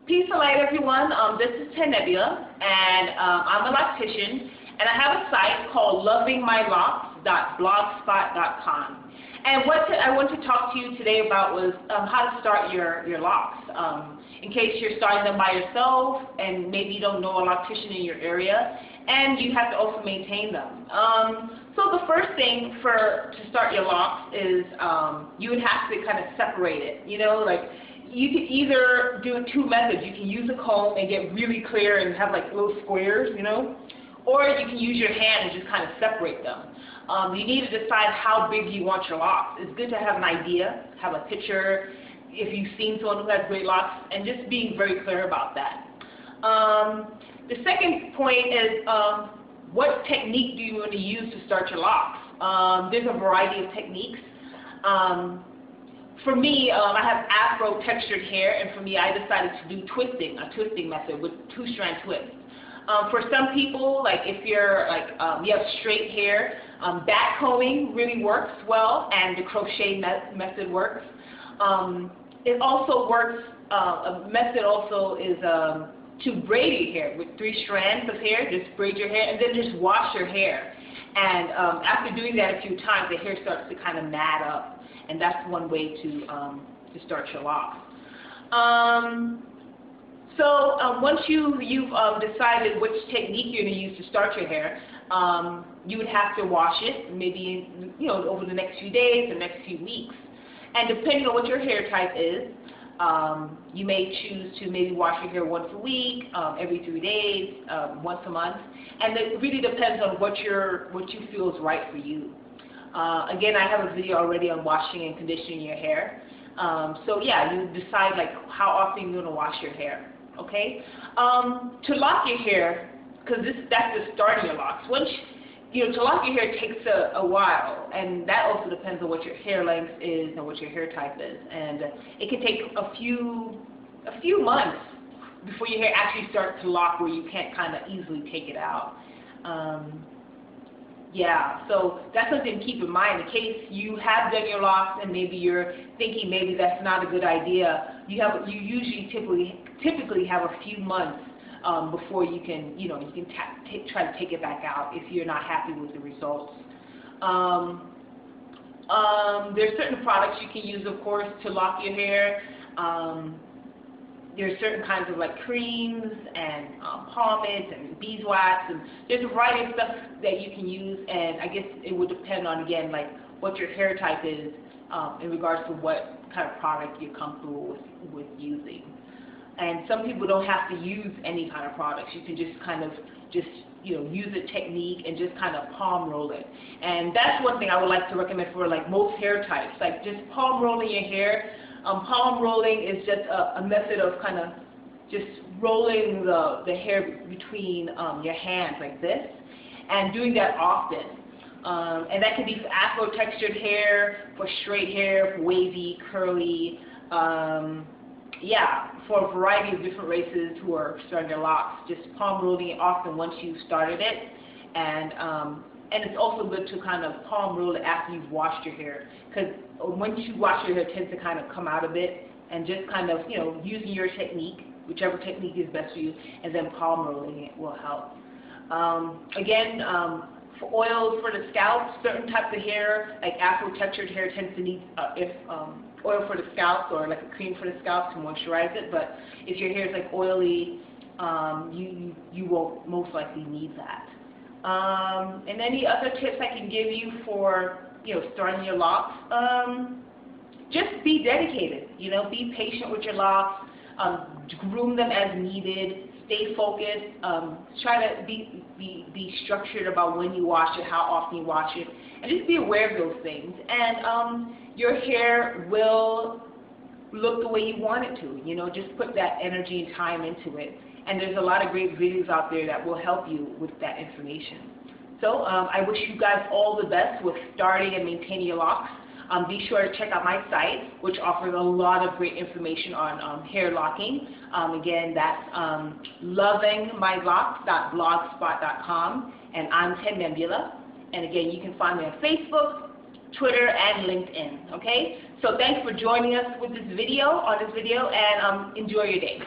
Peace and light, everyone. This is Ten Nebula, and I'm a loctician, and I have a site called lovingmylocks.blogspot.com. And what I want to talk to you today about was how to start your locks. In case you're starting them by yourself, and maybe you don't know a loctician in your area, and you have to also maintain them. So the first thing to start your locks is you would have to kind of separate it. You know, like, you can either do two methods. You can use a comb and get really clear and have like little squares, you know, or you can use your hand and just kind of separate them. You need to decide how big you want your locks. It's good to have an idea, have a picture, if you've seen someone who has great locks, and just being very clear about that. The second point is what technique do you want to use to start your locks? There's a variety of techniques. For me, I have afro-textured hair, and for me, I decided to do a twisting method with two-strand twists. For some people, like if you're like you have straight hair, back combing really works well, and the crochet method works. It also works. A method also is to braid your hair with 3 strands of hair. Just braid your hair, and then just wash your hair. And after doing that a few times, the hair starts to kind of mat up. And that's one way to start your locks. Once you've decided which technique you're going to use to start your hair, you would have to wash it maybe over the next few days, the next few weeks. And depending on what your hair type is, you may choose to maybe wash your hair once a week, every 3 days, once a month, and it really depends on what you feel is right for you. Again, I have a video already on washing and conditioning your hair. So yeah, you decide like how often you're going to wash your hair. Okay. To lock your hair, because that's the starting your locks. Once to lock your hair takes a while, and that also depends on what your hair length is and what your hair type is, and it can take a few months before your hair actually starts to lock, where you can't kind of easily take it out. Yeah, so that's something to keep in mind in case you have done your locks and maybe you're thinking maybe that's not a good idea. You usually typically have a few months before you can try to take it back out if you're not happy with the results. There's certain products you can use, of course, to lock your hair. There's certain kinds of like creams and pomades and beeswax, and there's a variety of stuff that you can use, and I guess it would depend on, again, like what your hair type is in regards to what kind of product you're comfortable with using. And some people don't have to use any kind of products. You can just kind of use a technique and just kind of palm roll it. And that's one thing I would like to recommend for like most hair types, like just palm rolling your hair. Palm rolling is just a method of kind of just rolling the hair between your hands like this, and doing that often. And that can be for afro-textured hair, for straight hair, for wavy, curly, yeah, for a variety of different races who are starting their locks. Just palm rolling it often once you've started it, and it's also good to kind of palm roll it after you've washed your hair, because once you wash your hair, it tends to kind of come out a bit, and just kind of, using your technique, whichever technique is best for you, and then palm rolling it will help. Again, for oils for the scalp, certain types of hair, like afro-textured hair, tends to need oil for the scalp, or like a cream for the scalp to moisturize it. But if your hair is like oily, you won't most likely need that. And any other tips I can give you for starting your locks? Just be dedicated. Be patient with your locks. Groom them as needed. Stay focused. Try to be structured about when you wash it, how often you wash it, and just be aware of those things. And your hair will look the way you want it to. Just put that energy and time into it. And there's a lot of great videos out there that will help you with that information. So I wish you guys all the best with starting and maintaining your locks. Be sure to check out my site, which offers a lot of great information on hair locking. Again, that's lovingmylocks.blogspot.com, and I'm Ten Nebula. And again, you can find me on Facebook, Twitter, and LinkedIn. Okay? So thanks for joining us with this video, and enjoy your day.